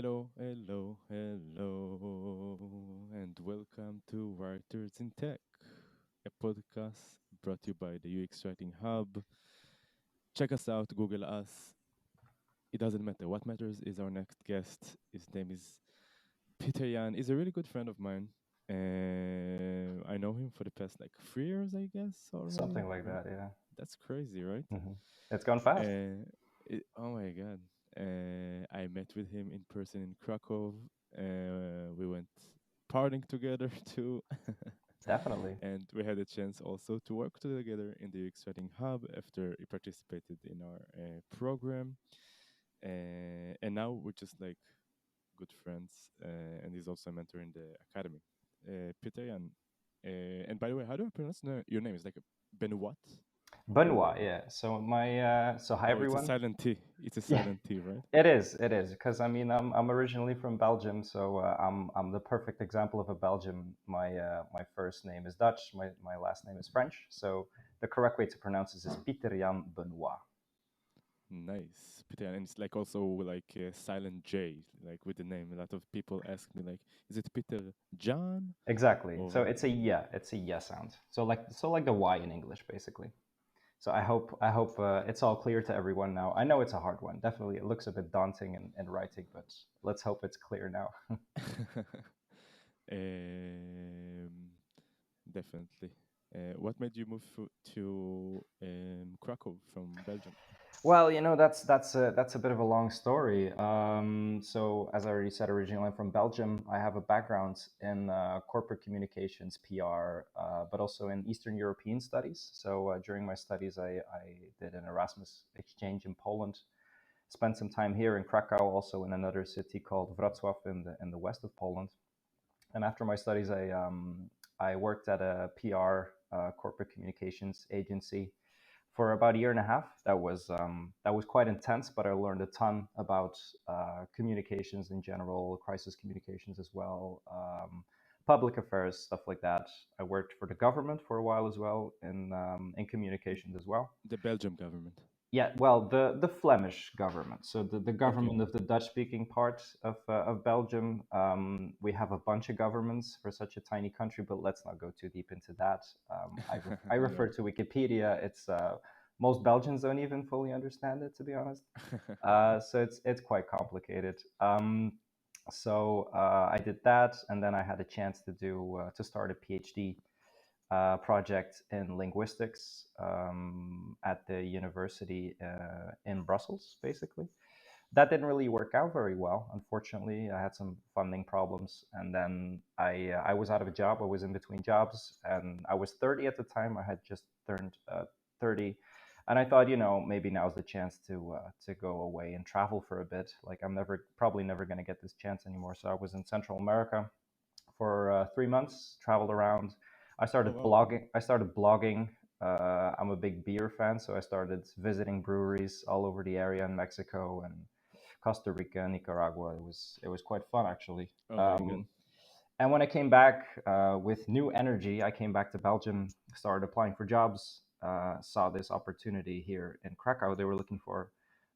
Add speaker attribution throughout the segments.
Speaker 1: Hello, hello, hello, and welcome to Writers in Tech, a podcast brought to you by the UX Writing Hub. Check us out, Google us. It doesn't matter. What matters is our next guest. His name is Pieterjan. He's a really good friend of mine. I know him for the past like 3 years, I guess, already.
Speaker 2: Something like that, yeah.
Speaker 1: That's crazy, right?
Speaker 2: hmm It's gone fast.
Speaker 1: Oh my God. I met with him in person in Krakow. We went partying together too.
Speaker 2: Definitely.
Speaker 1: And we had a chance also to work together in the UX Writing Hub after he participated in our program. And now we're just like good friends. And he's also a mentor in the academy. Peter, and by the way, how do I pronounce your name? Is like Benoit?
Speaker 2: Benoit, yeah. So hi
Speaker 1: Oh, it's a
Speaker 2: everyone.
Speaker 1: silent T. It's a
Speaker 2: Yeah,
Speaker 1: silent T, right?
Speaker 2: it is, because I mean I'm originally from Belgium, so I'm the perfect example of a Belgian. My first name is Dutch, my last name is French, so the correct way to pronounce this is Pieter-Jan Benoit.
Speaker 1: Nice. Peter, and it's like also like a silent J, like with the name. A lot of people ask me like, is it Peter John?
Speaker 2: Exactly. So
Speaker 1: Or
Speaker 2: it's a yeah sound. So like the Y in English, basically. So I hope it's all clear to everyone now. I know it's a hard one. Definitely, it looks a bit daunting in writing, but let's hope it's clear now.
Speaker 1: um, definitely. What made you move to Krakow from Belgium?
Speaker 2: Well, that's a bit of a long story. So as I already said, originally I'm from Belgium. I have a background in corporate communications, PR, but also in Eastern European studies. So during my studies, I did an Erasmus exchange in Poland. Spent some time here in Krakow, also in another city called Wrocław in the west of Poland. And after my studies, I worked at a PR corporate communications agency for about a year and a half. That was quite intense, but I learned a ton about communications in general, crisis communications as well, public affairs, stuff like that. I worked for the government for a while as well in communications as well.
Speaker 1: The Belgium government.
Speaker 2: Yeah, well, the Flemish government. So the
Speaker 1: Okay.
Speaker 2: government of the Dutch-speaking part of Belgium. We have a bunch of governments for such a tiny country, but let's not go too deep into that. I refer
Speaker 1: No.
Speaker 2: to Wikipedia. It's most Belgians don't even fully understand it, to be honest. So it's quite complicated. So I did that, and then I had a chance to start a PhD project in linguistics at the university in Brussels, basically. That didn't really work out very well, unfortunately. I had some funding problems, and then I was out of a job. I was in between jobs, and I was 30 at the time. I had just turned 30, and I thought, maybe now's the chance to go away and travel for a bit. Like I'm probably never going to get this chance anymore. So I was in Central America for 3 months, traveled around. I
Speaker 1: Oh
Speaker 2: started
Speaker 1: wow.
Speaker 2: blogging. I started blogging. I'm a big beer fan, so I started visiting breweries all over the area in Mexico and Costa Rica, Nicaragua. It was quite fun actually.
Speaker 1: Oh my God.
Speaker 2: And when I came back with new energy, I came back to Belgium, started applying for jobs, saw this opportunity here in Krakow. They were looking for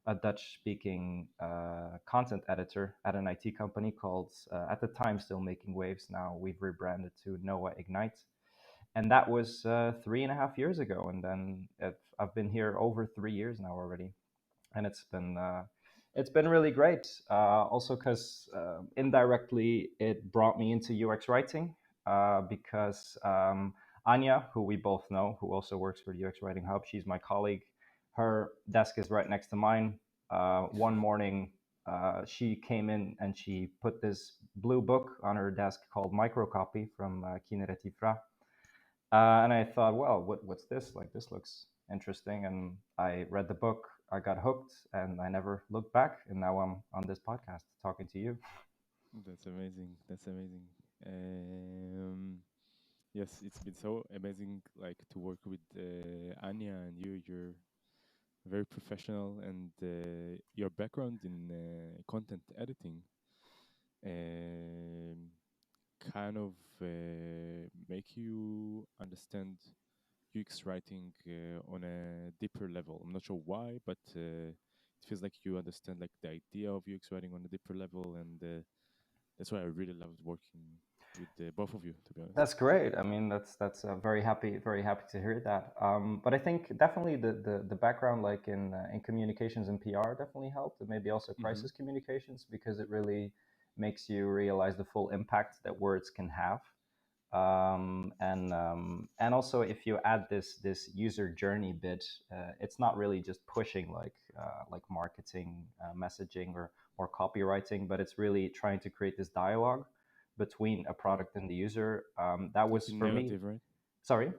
Speaker 2: a Dutch-speaking content editor at an IT company called, at the time, still making waves. Now we've rebranded to Noah Ignite, and that was 3.5 years ago. And then I've been here over 3 years now already, and it's been really great. Also, because indirectly it brought me into UX writing because Anya, who we both know, who also works for the UX Writing Hub, she's my colleague. Her desk is right next to mine. One morning, she came in and she put this blue book on her desk called Microcopy from Kineret Ifra. And I thought, well, what's this? Like, this looks interesting. And I read the book, I got hooked, and I never looked back. And now I'm on this podcast talking to you.
Speaker 1: That's amazing. That's amazing. Um, yes, it's been so amazing, like to work with Anya and you. You're very professional, and your background in content editing um, kind of make you understand UX writing on a deeper level. I'm not sure why, but it feels like you understand like the idea of UX writing on a deeper level, and that's why I really loved working with both of you, to be honest.
Speaker 2: That's great. I mean, that's very happy to hear that. But I think definitely the background, like in communications and PR, definitely helped, and maybe also
Speaker 1: Mm-hmm.
Speaker 2: crisis communications, because it really makes you realize the full impact that words can have. And also, if you add this user journey bit, it's not really just pushing like marketing, messaging, or copywriting, but it's really trying to create this dialogue between a
Speaker 1: Right.
Speaker 2: product and the user. That
Speaker 1: Like
Speaker 2: was
Speaker 1: a
Speaker 2: for me.
Speaker 1: narrative, right?
Speaker 2: Sorry.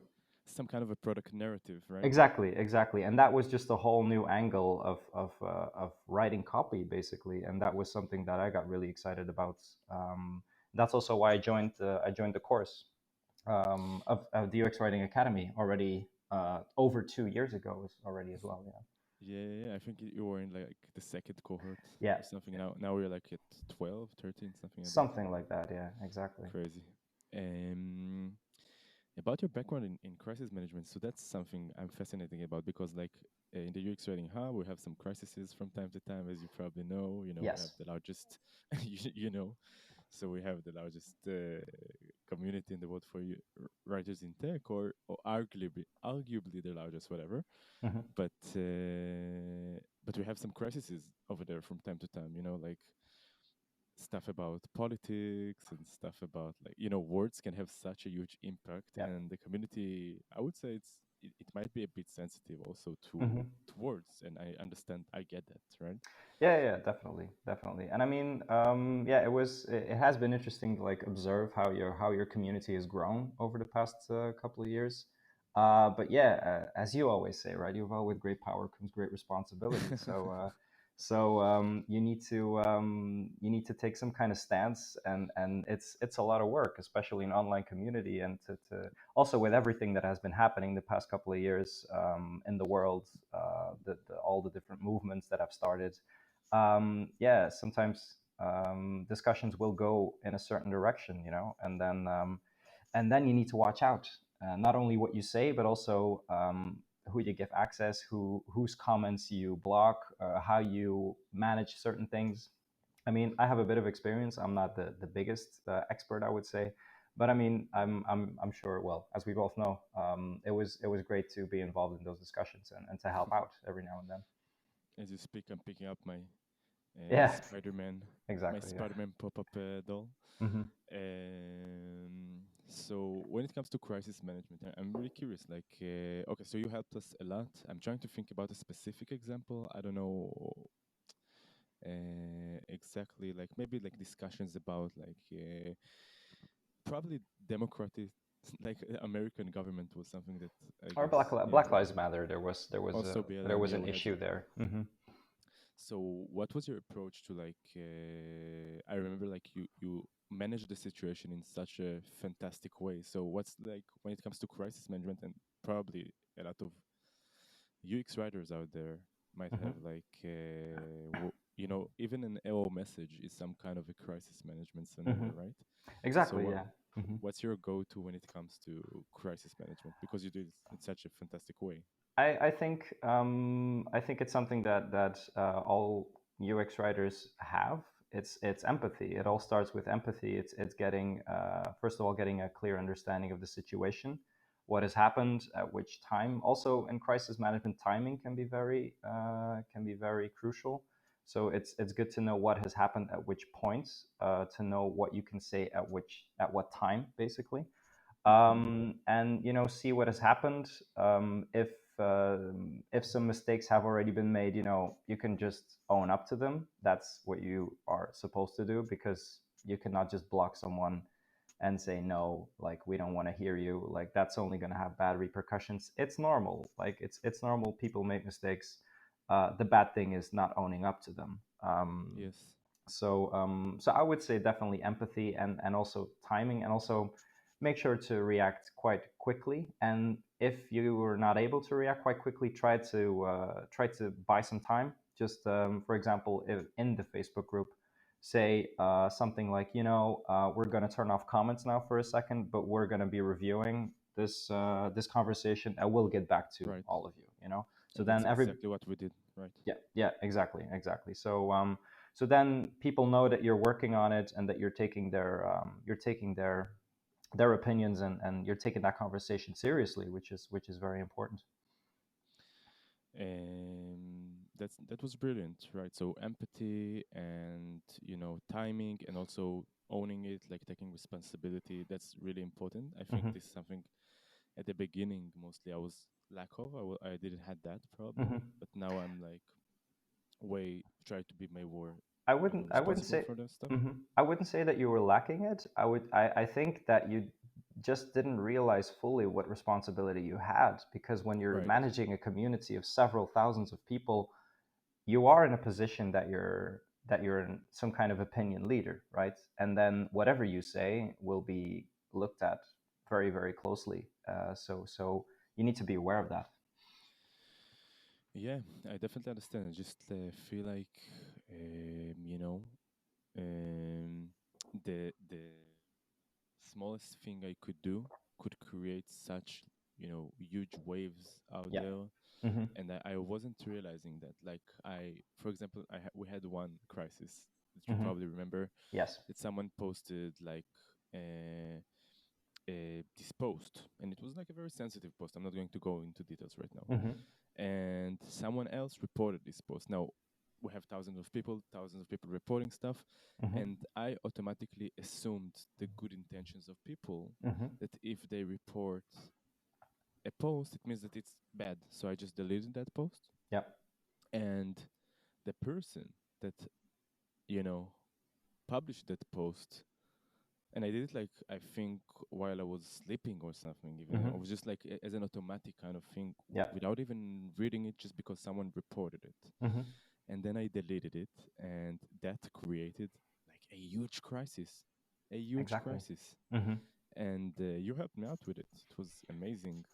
Speaker 1: Some kind of a product narrative, right?
Speaker 2: Exactly, and that was just a whole new angle of writing copy, basically, and that was something that I got really excited about. That's also why I joined the course of the UX Writing Academy already over 2 years ago is already as well. Yeah.
Speaker 1: Yeah, yeah, yeah. I think you were in like the second cohort
Speaker 2: Yeah.
Speaker 1: or something. Now we're like at 12, 13, something like that.
Speaker 2: Something like that. Yeah. Exactly.
Speaker 1: Crazy. Um, about your background in crisis management, so that's something I'm fascinating about because, like, in the UX Writing Hub, we have some crises from time to time, as you probably know. You know, we have
Speaker 2: Yes.
Speaker 1: the largest, you know, so we have the largest community in the world for writers in tech, or arguably the largest, whatever.
Speaker 2: Hmm.
Speaker 1: But we have some crises over there from time to time. You know, like stuff about politics and stuff about, like, words can have such a huge impact,
Speaker 2: Yeah.
Speaker 1: and the community, I would say it might be a bit sensitive also
Speaker 2: Hmm.
Speaker 1: to words, and I understand, I get that, right?
Speaker 2: Yeah, definitely. And I mean, yeah, it has been interesting to like observe how your community has grown over the past couple of years. But yeah, as you always say, right, Yuval, with great power comes great responsibility. So you need to take some kind of stance, and it's a lot of work, especially in online community, and to also with everything that has been happening the past couple of years in the world, all the different movements that have started. Yeah, sometimes discussions will go in a certain direction, and then you need to watch out, not only what you say, but also who you give access, whose comments you block, how you manage certain things. I mean, I have a bit of experience. I'm not the biggest expert, I would say, but I mean, I'm sure. Well, as we both know, it was great to be involved in those discussions and to help out every now and then.
Speaker 1: As you speak, I'm picking up my
Speaker 2: Yeah,
Speaker 1: Spider-Man,
Speaker 2: exactly. Yeah.
Speaker 1: pop-up doll.
Speaker 2: Hmm.
Speaker 1: So when it comes to crisis management, I'm really curious. Like, okay, so you helped us a lot. I'm trying to think about a specific example. I don't know exactly. Like maybe like discussions about like probably democratic, like American government was something that I
Speaker 2: Or
Speaker 1: guess, yeah.
Speaker 2: Black Lives Matter.
Speaker 1: Also
Speaker 2: There
Speaker 1: BLM,
Speaker 2: was
Speaker 1: yeah,
Speaker 2: an
Speaker 1: we had.
Speaker 2: issue there. Hmm.
Speaker 1: So what was your approach to like? I remember like you managed the situation in such a fantastic way. So what's like when it comes to crisis management, and probably a lot of UX writers out there might
Speaker 2: Hmm.
Speaker 1: have like even an error message is some kind of a crisis management
Speaker 2: Hmm.
Speaker 1: scenario, right? So
Speaker 2: Exactly. Yeah. Hmm.
Speaker 1: what's your go-to when it comes to crisis management, because you do it in such a fantastic way?
Speaker 2: I think it's something that all UX writers have. It's empathy. It all starts with empathy. It's getting first of all getting a clear understanding of the situation, what has happened at which time. Also in crisis management, timing can be very crucial. So it's good to know what has happened at which points, to know what you can say at what time, basically,
Speaker 1: Mm-hmm.
Speaker 2: and see what has happened. If some mistakes have already been made, you can just own up to them. That's what you are supposed to do, because you cannot just block someone and say no, like we don't want to hear you. Like that's only going to have bad repercussions. It's normal. Like it's normal. People make mistakes. The bad thing is not owning up to them.
Speaker 1: Yes.
Speaker 2: So I would say definitely empathy, and also timing, and also make sure to react quite quickly. And if you are not able to react quite quickly, try to buy some time. Just for example, if in the Facebook group, say something like, we're going to turn off comments now for a second, but we're going to be reviewing this conversation, and we'll get back to
Speaker 1: Right.
Speaker 2: all of you. So
Speaker 1: And
Speaker 2: then
Speaker 1: that's exactly what we did. right?
Speaker 2: Yeah, exactly. So then people know that you're working on it and that you're taking their opinions, and you're taking that conversation seriously, which is very important.
Speaker 1: And that was brilliant, right? So empathy and timing, and also owning it, like taking responsibility. That's really important. I think
Speaker 2: Hmm.
Speaker 1: this is something at the beginning mostly I was lack of. I didn't had that
Speaker 2: Hmm.
Speaker 1: problem, but now I'm like way try to be more
Speaker 2: I wouldn't I wouldn't
Speaker 1: responsible
Speaker 2: say
Speaker 1: for that stuff.
Speaker 2: I wouldn't say that you were lacking it. I think that you just didn't realize fully what responsibility you had, because when you're
Speaker 1: Right.
Speaker 2: managing a community of several thousands of people, you are in a position that you're in some kind of opinion leader, right? And then whatever you say will be looked at very, very closely. So you need to be aware of that.
Speaker 1: Yeah, I definitely understand. I just feel like you know um, the smallest thing I could do could create such huge waves out
Speaker 2: Yeah.
Speaker 1: there,
Speaker 2: Hmm.
Speaker 1: and I wasn't realizing that. Like for example, we had one crisis that you
Speaker 2: Hmm.
Speaker 1: probably remember,
Speaker 2: Yes.
Speaker 1: that someone posted like uh, this post, and it was like a very sensitive post. I'm not going to go into details right now.
Speaker 2: Hmm.
Speaker 1: And someone else reported this post. Now we have thousands of people reporting stuff,
Speaker 2: Hmm.
Speaker 1: and I automatically assumed the good intentions of people,
Speaker 2: Hmm.
Speaker 1: that if they report a post, it means that it's bad. So I just deleted that post,
Speaker 2: Yeah.
Speaker 1: and the person that you know published that post, and I did it like I think while I was sleeping or something. Even
Speaker 2: Hmm.
Speaker 1: it was just like as an automatic kind of thing,
Speaker 2: Yeah.
Speaker 1: without even reading it, just because someone reported it.
Speaker 2: Hmm.
Speaker 1: And then I deleted it, and that created like a huge crisis, a huge
Speaker 2: Exactly.
Speaker 1: crisis.
Speaker 2: Hmm.
Speaker 1: And you helped me out with it. It was amazing.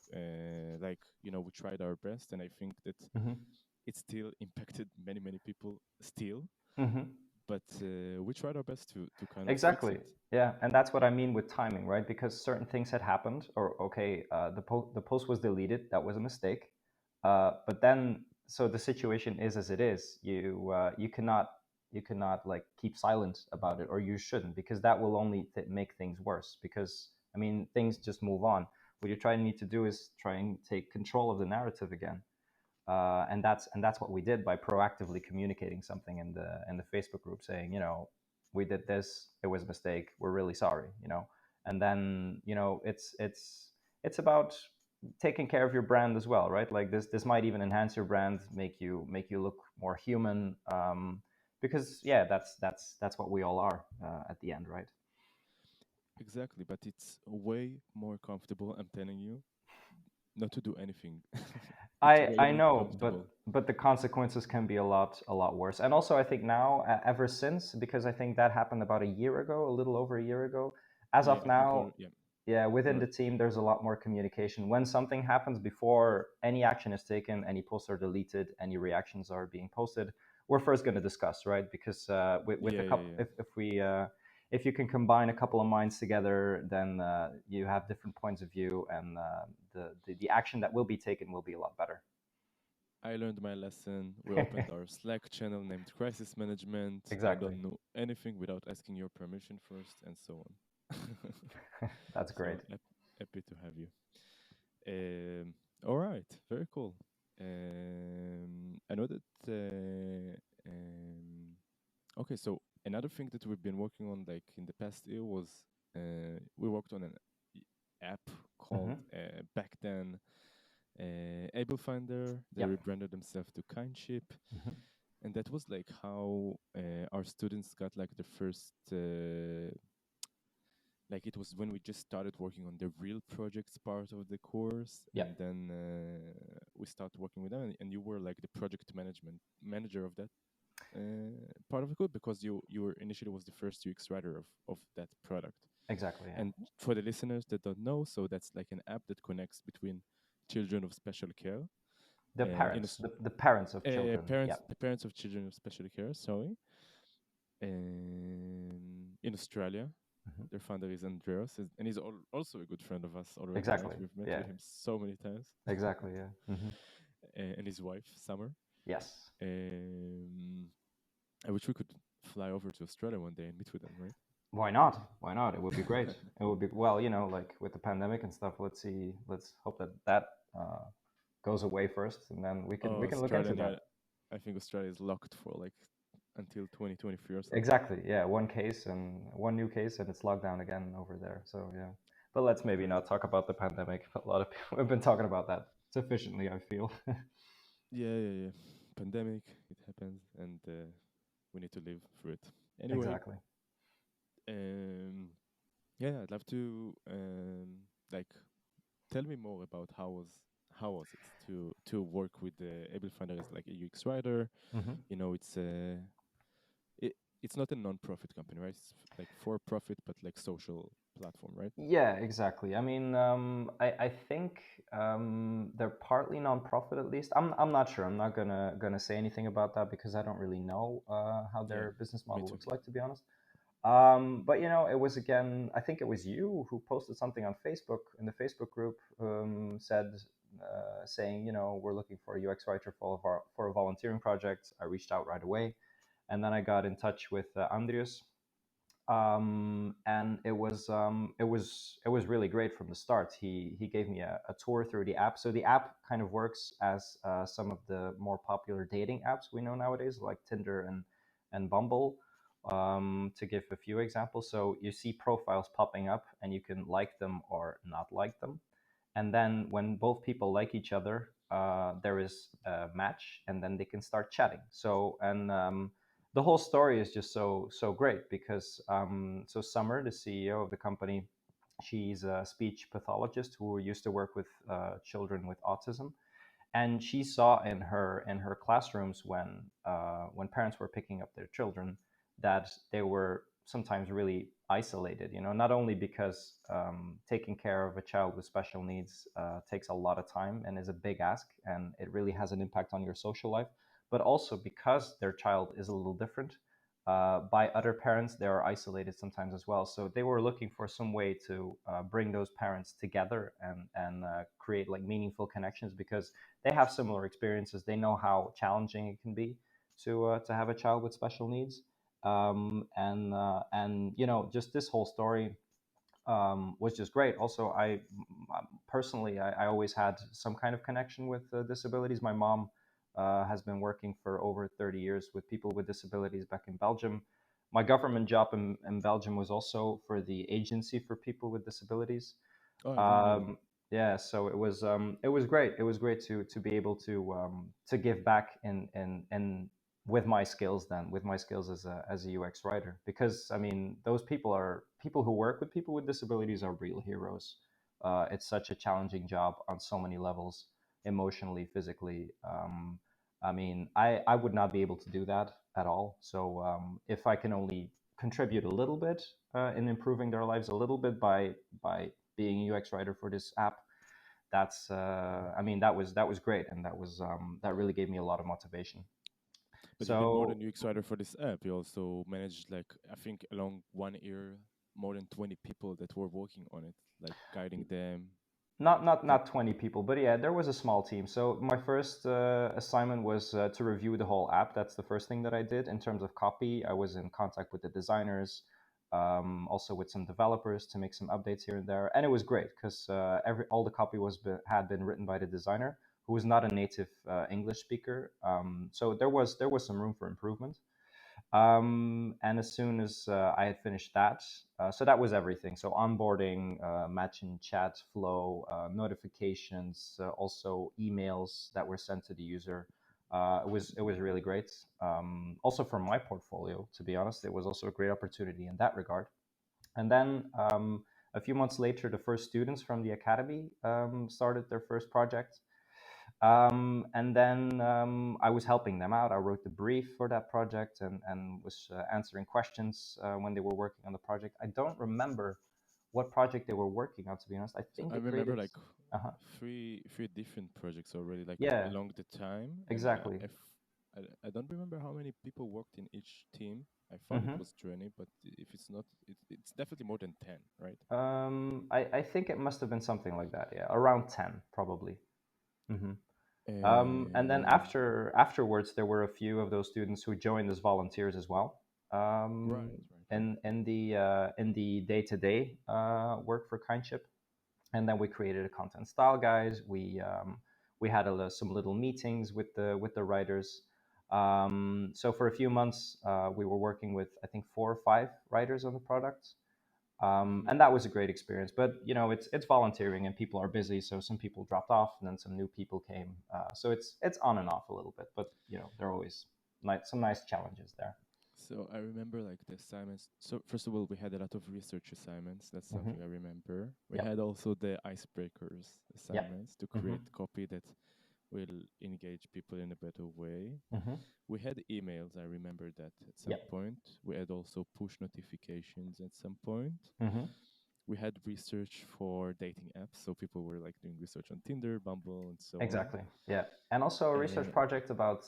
Speaker 1: Like we tried our best, and I think that
Speaker 2: Hmm.
Speaker 1: it still impacted many people still,
Speaker 2: Hmm.
Speaker 1: but we tried our best to kind of fix
Speaker 2: Exactly.
Speaker 1: it.
Speaker 2: Yeah, and that's what I mean with timing, right? Because certain things had happened, or okay, the post was deleted. That was a mistake. But then, so the situation is as it is. You cannot like keep silent about it, or you shouldn't, because that will only make things worse. Because I mean, things just move on. What you're trying to need to do is try and take control of the narrative again, and that's what we did by proactively communicating something in the Facebook group, saying, we did this, it was a mistake, we're really sorry, and then it's about taking care of your brand as well, right? Like this might even enhance your brand, make you look more human, because yeah, that's what we all are at the end, right?
Speaker 1: Exactly, but it's way more comfortable. I'm telling you, not to do anything. It's way
Speaker 2: I
Speaker 1: more
Speaker 2: know, but
Speaker 1: comfortable.
Speaker 2: the consequences can be a lot worse. And also, I think now, ever since, because I think that happened about a year ago, a little over a year ago. As
Speaker 1: Yeah,
Speaker 2: of
Speaker 1: I think
Speaker 2: now,
Speaker 1: yeah,
Speaker 2: yeah,
Speaker 1: you're
Speaker 2: within the
Speaker 1: right.
Speaker 2: team, there's a lot more communication. When something happens, before any action is taken, any posts are deleted, any reactions are being posted, we're first going to discuss, right? Because with
Speaker 1: Yeah,
Speaker 2: a
Speaker 1: yeah,
Speaker 2: couple,
Speaker 1: yeah.
Speaker 2: if you can combine a couple of minds together, then you have different points of view, and the action that will be taken will be a lot better.
Speaker 1: I learned my lesson. We opened our Slack channel named Crisis Management. I
Speaker 2: Exactly.
Speaker 1: don't know anything without asking your permission first, and so on.
Speaker 2: That's
Speaker 1: So
Speaker 2: great.
Speaker 1: happy to have you. All right, very cool. I know that. Okay, so another thing that we've been working on, like in the past year, was we worked on an app called
Speaker 2: Hmm.
Speaker 1: back then Able Finder. They
Speaker 2: Yep.
Speaker 1: rebranded themselves to Kindship,
Speaker 2: Hmm.
Speaker 1: and that was like how our students got like the first. Like it was when we just started working on the real projects part of the course, and
Speaker 2: Yep.
Speaker 1: then we started working with them, and you were like the project management manager of that part of the code, because you were initially was the first UX writer of that product.
Speaker 2: Exactly. Yeah.
Speaker 1: And for the listeners that don't know, so that's like an app that connects between children of special care,
Speaker 2: The
Speaker 1: in
Speaker 2: parents, the parents of children.
Speaker 1: parents,
Speaker 2: Yep.
Speaker 1: the parents of children of special care, sorry, in Australia.
Speaker 2: Hmm.
Speaker 1: Their founder is Andreas, and he's also a good friend of us already, right?
Speaker 2: Exactly.
Speaker 1: We've met
Speaker 2: Yeah.
Speaker 1: with him so many times.
Speaker 2: Exactly. Yeah. Hmm.
Speaker 1: And his wife, Summer.
Speaker 2: Yes.
Speaker 1: Um, I wish we could fly over to Australia one day and meet with them, right?
Speaker 2: Why not? Why not? It would be great. It would be, well, like with the pandemic and stuff. Let's see. Let's hope that uh, goes away first, and then we
Speaker 1: Oh,
Speaker 2: can look into
Speaker 1: Australian, yeah.
Speaker 2: that.
Speaker 1: I think Australia is locked for like until 2023 or something.
Speaker 2: Exactly. Yeah. One case and one new case, and it's locked down again over there. So yeah. But let's maybe not
Speaker 1: Crazy.
Speaker 2: talk about the pandemic. A lot of people have been talking about that sufficiently, I feel.
Speaker 1: Yeah, yeah, yeah. Pandemic, it happens, and we need to live through it. Anyway,
Speaker 2: Exactly.
Speaker 1: um, yeah, I'd love to like tell me more about how was it to work with the Able Finder as like a UX writer.
Speaker 2: Hmm.
Speaker 1: You know, it, it's not a non-profit company, right? It's like for profit, but like social platform, right?
Speaker 2: Yeah, exactly. I mean, I think they're partly nonprofit at least. I'm not sure. I'm not gonna say anything about that because I don't really know how
Speaker 1: Yeah,
Speaker 2: their business
Speaker 1: me
Speaker 2: model
Speaker 1: too.
Speaker 2: looks like, to be honest. But it was again. I think it was you who posted something on Facebook in the Facebook group. Said saying, we're looking for a UX writer for a volunteering project. I reached out right away, and then I got in touch with Andrius, and it was really great from the start. He gave me a tour through the app. So the app kind of works as some of the more popular dating apps we know nowadays, like Tinder and Bumble. To give a few examples, so you see profiles popping up, and you can like them or not like them. And then when both people like each other, there is a match, and then they can start chatting. So and the whole story is just so great because so Summer, the CEO of the company, she's a speech pathologist who used to work with children with autism, and she saw in her classrooms when parents were picking up their children that they were sometimes really isolated. Not only because taking care of a child with special needs takes a lot of time and is a big ask, and it really has an impact on your social life, but also because their child is a little different by other parents. They are isolated sometimes as well. So they were looking for some way to bring those parents together and create like meaningful connections because they have similar experiences. They know how challenging it can be to have a child with special needs. And just this whole story was just great. Also, I personally, I always had some kind of connection with disabilities. My mom has been working for over 30 years with people with disabilities back in Belgium. My government job in Belgium was also for the Agency for People with Disabilities.
Speaker 1: Oh, I didn't know that.
Speaker 2: um, yeah, so it was great. It was great to be able to give back in with my skills, then with my skills as a UX writer, because I mean those people who work with people with disabilities are real heroes. It's such a challenging job on so many levels, emotionally, physically. I mean, I would not be able to do that at all. So if I can only contribute a little bit in improving their lives a little bit by being a UX writer for this app, that's I mean that was great, and that really gave me a lot of motivation.
Speaker 1: But you did more
Speaker 2: So
Speaker 1: than UX writer for this app. You also managed, like, I think along one year, more than 20 people that were working on it, like guiding them.
Speaker 2: not not
Speaker 1: That
Speaker 2: not 20 people, but yeah, there was a small team. So my first assignment was to review the whole app. That's the first thing that I did. In terms of copy, I was in contact with the designers, also with some developers to make some updates here and there, and it was great because every all the copy had been written by the designer, who was not a native English speaker. So there was some room for improvement. And as soon as I had finished that, so that was everything. So onboarding, matching chat flow, notifications, also emails that were sent to the user. It was really great. Also for my portfolio, to be honest, it was also a great opportunity in that regard. And then a few months later, the first students from the academy started their first project. And then I was helping them out. I wrote the brief for that project and was answering questions when they were working on the project. I don't remember what project they were working on, to be honest. I
Speaker 1: So
Speaker 2: think
Speaker 1: I
Speaker 2: they
Speaker 1: remember
Speaker 2: created.
Speaker 1: like
Speaker 2: Uh-huh.
Speaker 1: three different projects already, like
Speaker 2: Yeah,
Speaker 1: along the time, and
Speaker 2: exactly.
Speaker 1: I don't remember how many people worked in each team. I thought it
Speaker 2: Hmm.
Speaker 1: was 20, but if it's not, it's definitely more than 10, right?
Speaker 2: I think it must have been something like that. Yeah, around 10, probably. Hmm. And then
Speaker 1: Uh,
Speaker 2: afterwards, there were a few of those students who joined as volunteers as well,
Speaker 1: right, right, right.
Speaker 2: in the day to day work for Kindship. And then we created a content style guide. We had some little meetings with the writers. So for a few months, we were working with I think 4 or 5 writers on the product,
Speaker 1: Hmm.
Speaker 2: and that was a great experience. But you know, it's volunteering, and people are busy, so some people dropped off, and then some new people came. So it's on and off a little bit, but you know, there are always some nice challenges there.
Speaker 1: So I remember like the assignments. So first of all, we had a lot of research assignments. That's
Speaker 2: Hmm.
Speaker 1: something I remember. We
Speaker 2: Yeah,
Speaker 1: had also the icebreakers
Speaker 2: yeah.
Speaker 1: assignments to
Speaker 2: Hmm.
Speaker 1: create copy that will engage people in a better way.
Speaker 2: Hmm.
Speaker 1: We had emails. I remember that at
Speaker 2: Yeah.
Speaker 1: some point. We had also push notifications at some point.
Speaker 2: Hmm.
Speaker 1: We had research for dating apps, so people were like doing research on Tinder, Bumble, and so on.
Speaker 2: Exactly. Yeah. And also a research
Speaker 1: Uh,
Speaker 2: project about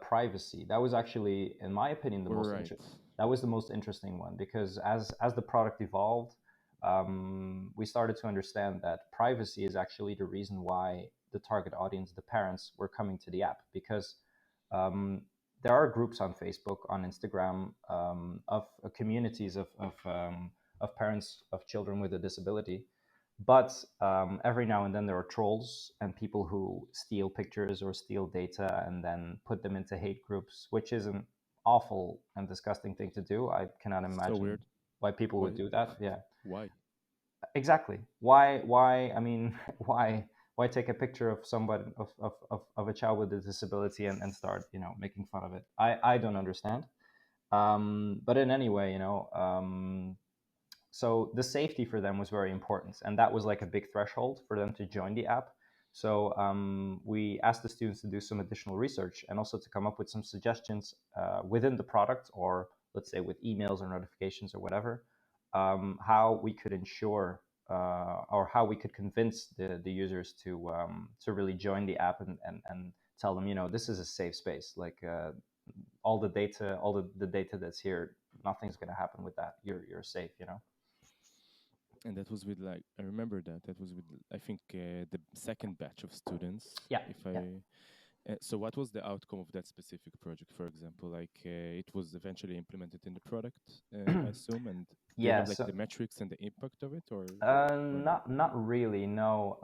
Speaker 2: privacy. That was actually, in my opinion,
Speaker 1: right.
Speaker 2: that was the most interesting one, because as the product evolved, we started to understand that privacy is actually the reason why the target audience, the parents, were coming to the app, because um, there are groups on Facebook, on Instagram, of communities of parents of children with a disability, but every now and then there are trolls and people who steal pictures or steal data and then put them into hate groups, which is an awful and disgusting thing to do. I cannot
Speaker 1: So
Speaker 2: imagine
Speaker 1: weird.
Speaker 2: why people would
Speaker 1: Why?
Speaker 2: do that. Yeah,
Speaker 1: Why?
Speaker 2: exactly. Why? I mean, why take a picture of somebody of a child with a disability and start, you know, making fun of it? I don't understand. But in any way, you know, so the safety for them was very important, and that was like a big threshold for them to join the app. So we asked the students to do some additional research and also to come up with some suggestions within the product, or let's say with emails or notifications or whatever, how we could ensure or how we could convince the users to really join the app, and tell them, you know, this is a safe space. Like all the data, the data that's here, nothing's going to happen with that. You're safe, you know.
Speaker 1: And that was with like I remember that was with I think the second batch of students.
Speaker 2: Yeah,
Speaker 1: If
Speaker 2: yeah.
Speaker 1: I So what was the outcome of that specific project? For example, like it was eventually implemented in the product, I assume. And do you
Speaker 2: Yeah,
Speaker 1: have like
Speaker 2: so
Speaker 1: the metrics and the impact of it, or not?
Speaker 2: not really, no,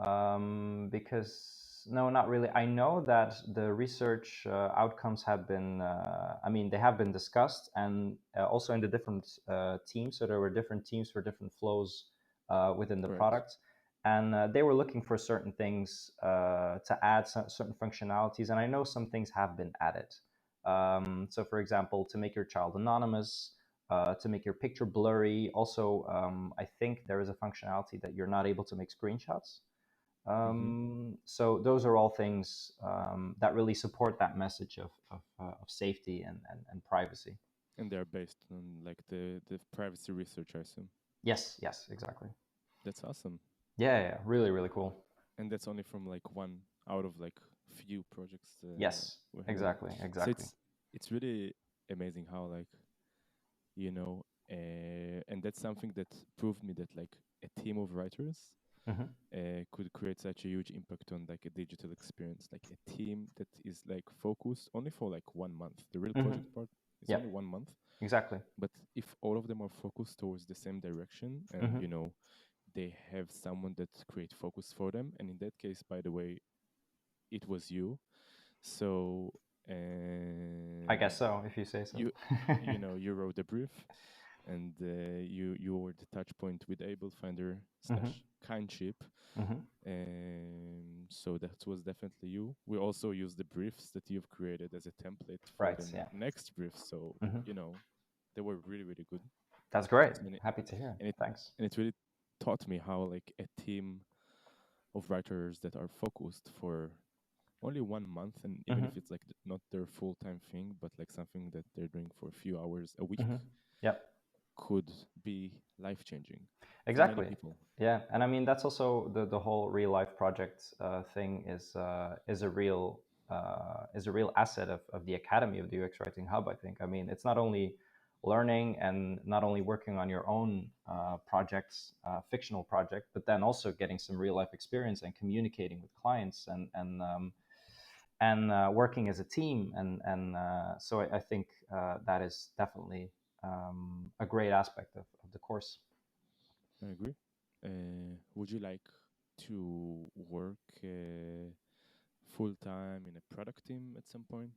Speaker 2: because no, not really. I know that the research outcomes have been, I mean, they have been discussed, and also in the different teams. So there were different teams for different flows within the
Speaker 1: Right.
Speaker 2: product, and they were looking for certain things to add certain functionalities, and I know some things have been added. So, for example, to make your child anonymous, to make your picture blurry. Also, I think there is a functionality that you're not able to make screenshots.
Speaker 1: Hmm.
Speaker 2: So those are all things that really support that message of safety and privacy.
Speaker 1: And they're based on like the privacy research, I assume.
Speaker 2: Yes, yes, exactly.
Speaker 1: That's awesome.
Speaker 2: Yeah, yeah, really, really cool.
Speaker 1: And that's only from like one out of like few projects
Speaker 2: Yes,
Speaker 1: we had.
Speaker 2: exactly,
Speaker 1: So
Speaker 2: exactly.
Speaker 1: it's really amazing how like you know, and that's something that proved me that like a team of writers
Speaker 2: Hmm.
Speaker 1: could create such a huge impact on like a digital experience. Like a team that is like focused only for like 1 month. The real
Speaker 2: Hmm.
Speaker 1: project part is
Speaker 2: Yeah,
Speaker 1: only 1 month.
Speaker 2: exactly.
Speaker 1: But if all of them are focused towards the same direction, and
Speaker 2: Hmm.
Speaker 1: you know, they have someone that create focus for them, and in that case, by the way, it was you. So
Speaker 2: I guess so, if you say so.
Speaker 1: you you know you wrote the brief, and you were the touch point with able finder
Speaker 2: Hmm.
Speaker 1: slash kindship.
Speaker 2: Hmm.
Speaker 1: So that was definitely you. We also use the briefs that you've created as a template for
Speaker 2: Right.
Speaker 1: the
Speaker 2: Yeah.
Speaker 1: next brief. So
Speaker 2: Hmm.
Speaker 1: you know they were really really good.
Speaker 2: That's great.
Speaker 1: and it,
Speaker 2: Happy to hear.
Speaker 1: and it
Speaker 2: Thanks.
Speaker 1: and it really taught me how like a team of writers that are focused for only 1 month, and even
Speaker 2: Hmm.
Speaker 1: if it's like not their full-time thing, but like something that they're doing for a few hours a week,
Speaker 2: Hmm. Yep.
Speaker 1: could be life-changing for many
Speaker 2: Exactly.
Speaker 1: people.
Speaker 2: Yeah, and I mean that's also the whole real life project thing is a real asset of the Academy of the UX Writing Hub. I think. I mean, it's not only learning and not only working on your own projects, fictional project, but then also getting some real life experience and communicating with clients, and and working as a team. And so I think that is definitely a great aspect of the course.
Speaker 1: I agree. Would you like to work full time in a product team at some point?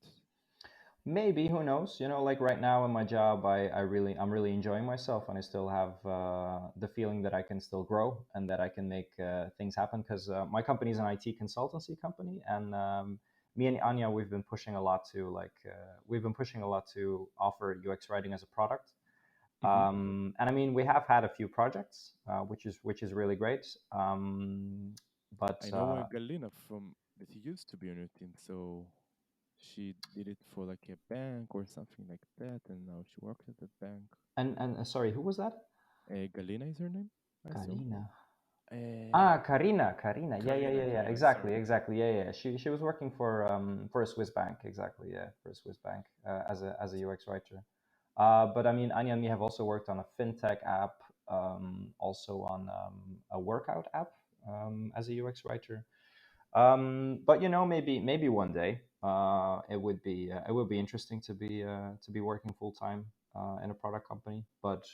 Speaker 2: Maybe, who knows? Like right now in my job, I'm really enjoying myself, and I still have the feeling that I can still grow and that I can make things happen, because my company is an IT consultancy company, and me and Anya, we've been pushing a lot to offer UX writing as a product.
Speaker 1: Mm-hmm.
Speaker 2: And I mean, we have had a few projects, which is really great. But
Speaker 1: I know Galina from that he used to be on your team, so she did it for like a bank or something like that, and now she works at that bank.
Speaker 2: and sorry, who was that?
Speaker 1: Galina is her name, I assume.
Speaker 2: Galina.
Speaker 1: Uh,
Speaker 2: Ah, Karina. Yeah, yeah,
Speaker 1: Karina,
Speaker 2: yeah, yeah.
Speaker 1: Karina,
Speaker 2: Exactly,
Speaker 1: sorry.
Speaker 2: exactly. Yeah, yeah. She was working for a Swiss bank. Exactly. Yeah, for a Swiss bank as a UX writer. But I mean, Anya and me have also worked on a fintech app, also on a workout app as a UX writer. But maybe one day it would be interesting to be working full time in a product company. But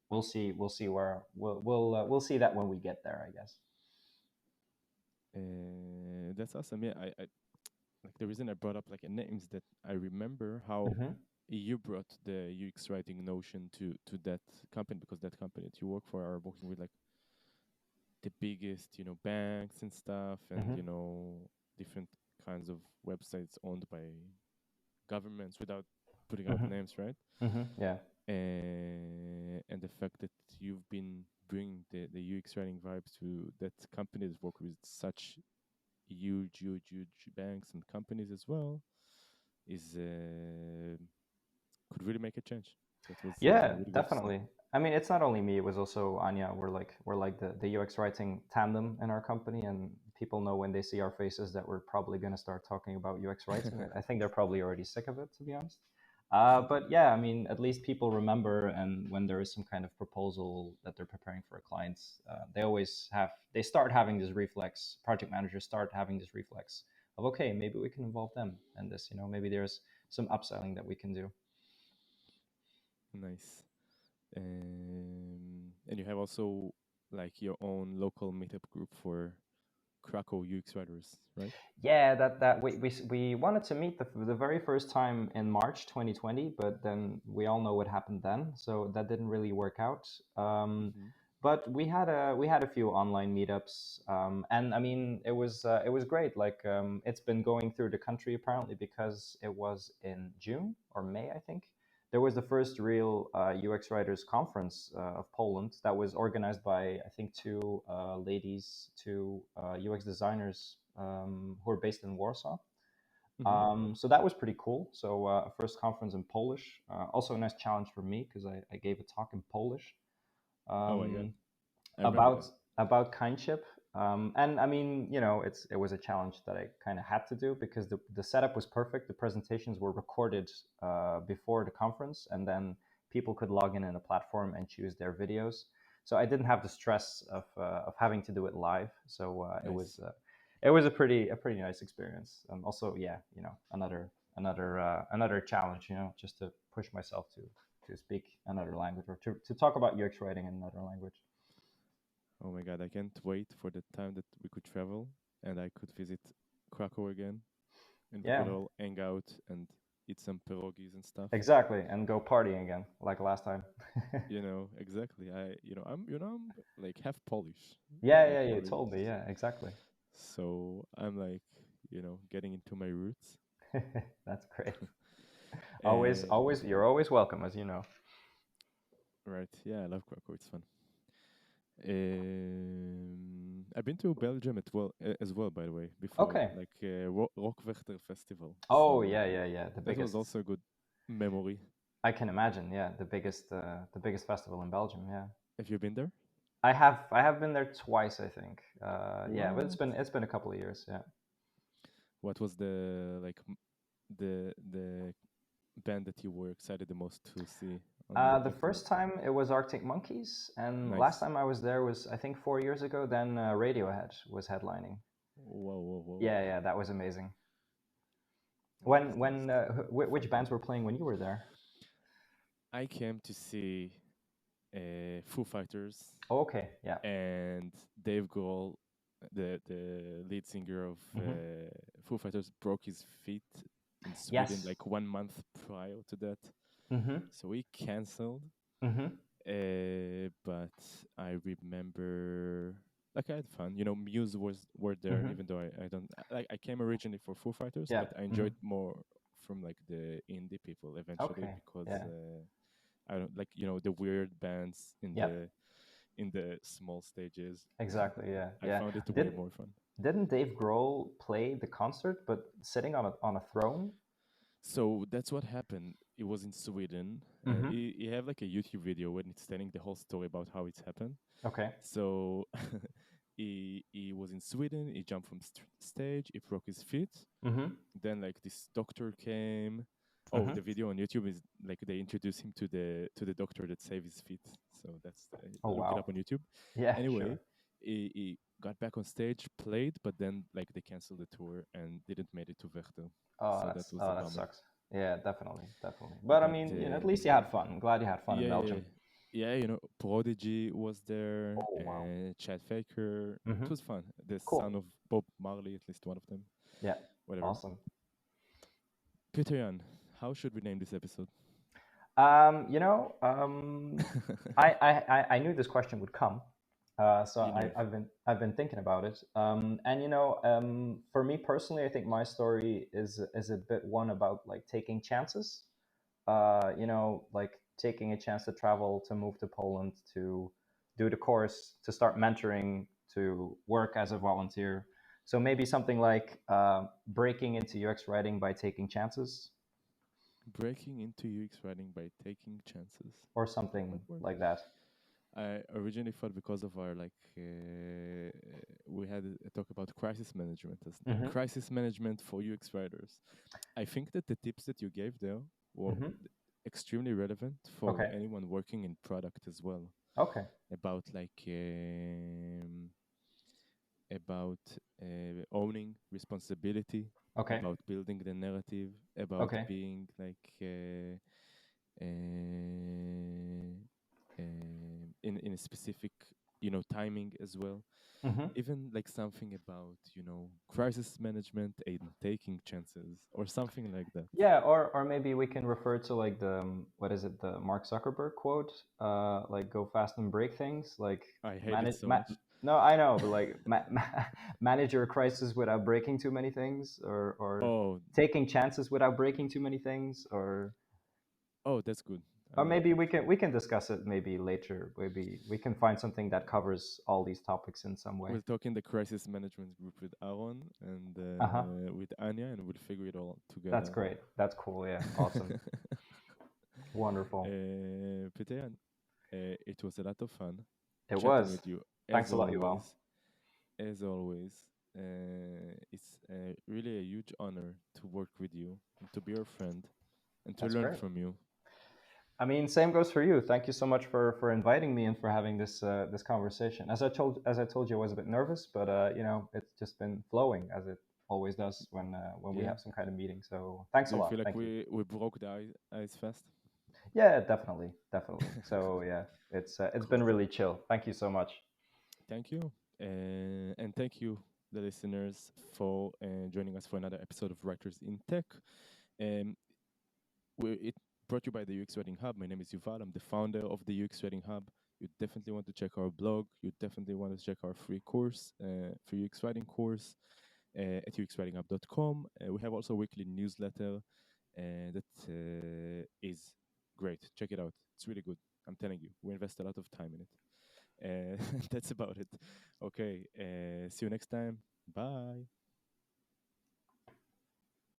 Speaker 2: we'll see where we'll see that when we get there, I guess.
Speaker 1: That's awesome. Yeah, I like the reason I brought up like names that I remember how
Speaker 2: Hmm.
Speaker 1: you brought the UX writing notion to that company, because that company that you work for are working with like the biggest, banks and stuff, and
Speaker 2: Hmm.
Speaker 1: different kinds of websites owned by governments without putting out
Speaker 2: Hmm.
Speaker 1: names, right?
Speaker 2: Yeah.
Speaker 1: And the fact that you've been bringing the UX writing vibes to that company that work with such huge banks and companies as well is could really make a change. That was
Speaker 2: Yeah,
Speaker 1: really good to see.
Speaker 2: definitely. I mean, it's not only me; it was also Anya. We're like the UX writing tandem in our company, and people know when they see our faces that we're probably going to start talking about UX writing. I think they're probably already sick of it, to be honest. But yeah, I mean, at least people remember, and when there is some kind of proposal that they're preparing for a client, they start having this reflex. Project managers start having this reflex of, okay, maybe we can involve them in this. Maybe there's some upselling that we can do.
Speaker 1: Nice. And you have also like your own local meetup group for Krakow UX writers, right?
Speaker 2: Yeah, that we wanted to meet the very first time in March 2020, but then we all know what happened then, so that didn't really work out.
Speaker 1: Mm-hmm.
Speaker 2: But we had a few online meetups, and I mean it was great. Like it's been going through the country apparently, because it was in June or May, I think. There was the first real UX Writers Conference of Poland that was organized by, I think, two UX designers who are based in Warsaw.
Speaker 1: Mm-hmm.
Speaker 2: So that was pretty cool. So first conference in Polish. Also a nice challenge for me, because I gave a talk in Polish.
Speaker 1: Oh my god,
Speaker 2: Um,
Speaker 1: I remember
Speaker 2: about
Speaker 1: that.
Speaker 2: about kindship. And I mean, it was a challenge that I kind of had to do, because the setup was perfect. The presentations were recorded before the conference, and then people could log in a platform and choose their videos. So I didn't have the stress of having to do it live. So
Speaker 1: Nice.
Speaker 2: it was a pretty nice experience. Also, yeah, another challenge. Just to push myself to speak another language, or to talk about UX writing in another language.
Speaker 1: Oh my god, I can't wait for the time that we could travel and I could visit Krakow again, and we
Speaker 2: Yeah,
Speaker 1: could all hang out and eat some pierogies and stuff.
Speaker 2: exactly, and go partying again like last time.
Speaker 1: Exactly. I'm like half Polish,
Speaker 2: Yeah,
Speaker 1: like
Speaker 2: yeah, you
Speaker 1: already.
Speaker 2: told me. Yeah, exactly.
Speaker 1: So I'm like, getting into my roots.
Speaker 2: That's great.
Speaker 1: And
Speaker 2: You're always welcome, as you know.
Speaker 1: right, yeah, I love Krakow. It's fun. I've been to Belgium as well, by the way, before,
Speaker 2: Okay.
Speaker 1: like Rockwechter Festival.
Speaker 2: Oh,
Speaker 1: So
Speaker 2: yeah, yeah, yeah. The
Speaker 1: that was
Speaker 2: biggest.
Speaker 1: also a good memory.
Speaker 2: I can imagine. Yeah, the biggest festival in Belgium. Yeah.
Speaker 1: Have you been there?
Speaker 2: I have been there twice, I think. Yeah, but it's
Speaker 1: What?
Speaker 2: been it's been a couple of years. Yeah.
Speaker 1: What was the band that you were excited the most to see on
Speaker 2: The
Speaker 1: Rockwechter?
Speaker 2: first time it was Arctic Monkeys, and last
Speaker 1: Nice.
Speaker 2: time I was there was, I think, 4 years ago. Then Radiohead was headlining.
Speaker 1: Whoa, whoa, whoa.
Speaker 2: Yeah, yeah, that was amazing. When
Speaker 1: Nice, nice.
Speaker 2: which bands were playing when you were there?
Speaker 1: I came to see Foo Fighters
Speaker 2: Oh, okay, yeah.
Speaker 1: and Dave Grohl, the lead singer of
Speaker 2: Hmm.
Speaker 1: Foo Fighters, broke his feet in Sweden
Speaker 2: Yes.
Speaker 1: like 1 month prior to that,
Speaker 2: Hmm.
Speaker 1: so we canceled.
Speaker 2: Hmm.
Speaker 1: But I remember, like, I had fun. You know, Muse were there,
Speaker 2: Hmm.
Speaker 1: even though I don't like. I came originally for Foo Fighters,
Speaker 2: Yeah.
Speaker 1: but I
Speaker 2: Hmm.
Speaker 1: enjoyed more from like the indie people eventually
Speaker 2: Okay.
Speaker 1: because
Speaker 2: Yeah.
Speaker 1: I don't like, the weird bands
Speaker 2: Yeah.
Speaker 1: in the small stages.
Speaker 2: Exactly. Yeah.
Speaker 1: I
Speaker 2: Yeah.
Speaker 1: found it way
Speaker 2: Didn't
Speaker 1: more fun.
Speaker 2: didn't Dave Grohl play the concert, but sitting on a throne?
Speaker 1: So that's what happened. It was in Sweden.
Speaker 2: Hmm.
Speaker 1: He have like a YouTube video when it's telling the whole story about how it's happened.
Speaker 2: Okay.
Speaker 1: So he was in Sweden. He jumped from stage. He broke his feet.
Speaker 2: Hmm.
Speaker 1: Then like this doctor came. Oh,
Speaker 2: Hmm.
Speaker 1: the video on YouTube is like they introduce him to the doctor that saved his feet. So that's
Speaker 2: Oh
Speaker 1: look it
Speaker 2: wow.
Speaker 1: up on YouTube.
Speaker 2: Yeah.
Speaker 1: Anyway,
Speaker 2: Sure.
Speaker 1: he got back on stage, played, but then like they canceled the tour and didn't make it to Werchter. So that was a
Speaker 2: That
Speaker 1: bummer.
Speaker 2: sucks. Yeah, definitely, definitely. But I
Speaker 1: But
Speaker 2: mean, at least you had fun. I'm glad you had fun in
Speaker 1: yeah, yeah,
Speaker 2: Belgium.
Speaker 1: yeah, Prodigy was there,
Speaker 2: Oh wow.
Speaker 1: Chad Faker. It
Speaker 2: Hmm.
Speaker 1: was fun. The son
Speaker 2: Cool.
Speaker 1: of Bob Marley, at least one of them.
Speaker 2: Yeah.
Speaker 1: Whatever.
Speaker 2: Awesome.
Speaker 1: Pieterjan, how should we name this episode?
Speaker 2: You know, I knew this question would come, so
Speaker 1: You knew it.
Speaker 2: I've been thinking about it. And you know, for me personally, I think my story is a bit one about like taking chances. You know, like taking a chance to travel, to move to Poland, to do the course, to start mentoring, to work as a volunteer. So maybe something like breaking into UX writing by taking chances,
Speaker 1: Breaking into UX writing by taking chances.
Speaker 2: or
Speaker 1: That
Speaker 2: something
Speaker 1: might work.
Speaker 2: like that.
Speaker 1: I originally thought because of our we had a talk about crisis management as
Speaker 2: Hmm.
Speaker 1: crisis management for UX writers. I think that the tips that you gave there were
Speaker 2: Hmm.
Speaker 1: extremely relevant for
Speaker 2: Okay.
Speaker 1: anyone working in product as well.
Speaker 2: Okay.
Speaker 1: About about owning responsibility,
Speaker 2: Okay.
Speaker 1: about building the narrative, about
Speaker 2: Okay.
Speaker 1: being in a specific timing as well.
Speaker 2: Hmm.
Speaker 1: Even like something about crisis management and taking chances or something like that.
Speaker 2: Yeah, or maybe we can refer to like the what is it, the Mark Zuckerberg quote, like go fast and break things, like
Speaker 1: I hate it
Speaker 2: manage.
Speaker 1: so much.
Speaker 2: No, I know, but like manage your crisis without breaking too many things, or
Speaker 1: Oh,
Speaker 2: taking chances without breaking too many things,
Speaker 1: oh, that's good. I
Speaker 2: or
Speaker 1: like
Speaker 2: maybe
Speaker 1: that.
Speaker 2: we can discuss it maybe later. Maybe we can find something that covers all these topics in some way.
Speaker 1: We'll talk in the crisis management group with Aaron and
Speaker 2: Uh huh.
Speaker 1: with Anya, and we'll figure it all
Speaker 2: That's
Speaker 1: together.
Speaker 2: great. That's cool. Yeah. Awesome. Wonderful.
Speaker 1: Peter, it was a lot of fun
Speaker 2: It
Speaker 1: chatting
Speaker 2: was.
Speaker 1: with you as
Speaker 2: Thanks a lot, Yuval.
Speaker 1: always. As always, it's really a huge honor to work with you and to be your friend and to
Speaker 2: That's
Speaker 1: learn
Speaker 2: great.
Speaker 1: from you.
Speaker 2: I mean, same goes for you. Thank you so much for inviting me and for having this conversation. As I told you, I was a bit nervous, but you know, it's just been flowing as it always does when we
Speaker 1: Yeah.
Speaker 2: have some kind of meeting. So thanks
Speaker 1: Do
Speaker 2: a
Speaker 1: you
Speaker 2: lot.
Speaker 1: feel like
Speaker 2: Thank you.
Speaker 1: we broke the ice fast?
Speaker 2: Yeah, definitely, definitely. So yeah, it's been
Speaker 1: Cool.
Speaker 2: really chill. Thank you so much.
Speaker 1: Thank you. And thank you, the listeners, for joining us for another episode of Writers in Tech. Um, it brought you by the UX Writing Hub. My name is Yuval. I'm the founder of the UX Writing Hub. You definitely want to check our blog. You definitely want to check our free course, free UX writing course at uxwritinghub.com. We have also a weekly newsletter that is great. Check it out. It's really good. I'm telling you, we invest a lot of time in it. That's about it. Okay. See you next time. Bye.